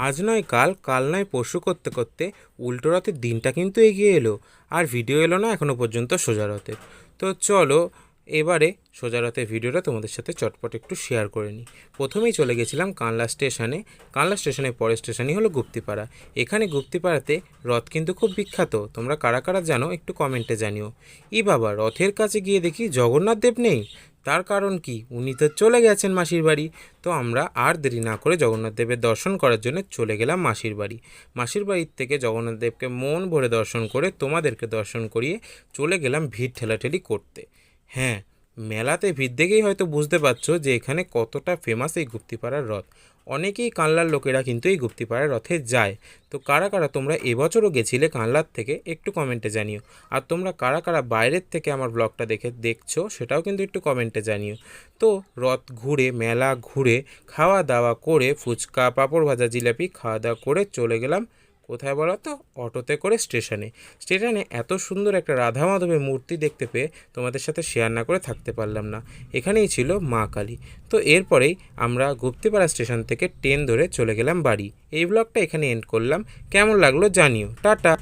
আজ নয় কাল, কাল নয় পরশু করতে করতে উল্টো রথের দিনটা কিন্তু এগিয়ে এলো, আর ভিডিও এলো না এখনও পর্যন্ত সোজা রথের। তো চলো এবারে সোজা রথের ভিডিওটা তোমাদের সাথে চটপট একটু শেয়ার করে নিই। প্রথমেই চলে গেছিলাম কানলা স্টেশনে। কানলা স্টেশনের পরের স্টেশনই হলো গুপ্তিপাড়া। এখানে গুপ্তিপাড়াতে রথ কিন্তু খুব বিখ্যাত, তোমরা কারা কারা জানো একটু কমেন্টে জানিও। বাবা, রথের কাছে গিয়ে দেখি জগন্নাথ দেব নেই। তার কারণ কি, উনি তো চলে গেছেন মাসির বাড়ি। তো আমরা আর দেরি না করে জগন্নাথ দেবের দর্শন করার জন্য চলে গেলাম মাসির বাড়ি। মাসির বাড়ির থেকে জগন্নাথ দেবকে মন ভরে দর্শন করে তোমাদেরকে দর্শন করিয়ে চলে গেলাম ভিড় ঠেলাঠেলি করতে। হ্যাঁ, মেলাতে ভিড় দেখেই হয়তো বুঝতে পারছো যে এখানে কতটা ফেমাস এই গুপ্তিপাড়ার রথ। অনেকেই কানলার লোকেরা কিন্তু এই গুপ্তিপাড়ার রথে যায়। তো কারা কারা তোমরা এবছরও গেছিলে কানলার থেকে একটু কমেন্টে জানিও। আর তোমরা কারা কারা বাইরের থেকে আমার ব্লগটা দেখছো সেটাও কিন্তু একটু কমেন্টে জানিও। তো রথ ঘুরে, মেলা ঘুরে, খাওয়া দাওয়া করে, ফুচকা পাঁপড় ভাজা জিলাপি খাওয়া দাওয়া করে চলে গেলাম কোথায় বলো তো, অটোতে করে স্টেশনে। স্টেশনে এত সুন্দর একটা রাধা মাধবের মূর্তি দেখতে পেয়ে তোমাদের সাথে শেয়ার না করে থাকতে পারলাম না। এখানেই ছিল মা কালী। তো এরপরেই আমরা গুপ্তিপাড়া স্টেশন থেকে ট্রেন ধরে চলে গেলাম বাড়ি। এই ব্লগটা এখানে এন্ড করলাম। কেমন লাগলো জানিও। টাটা।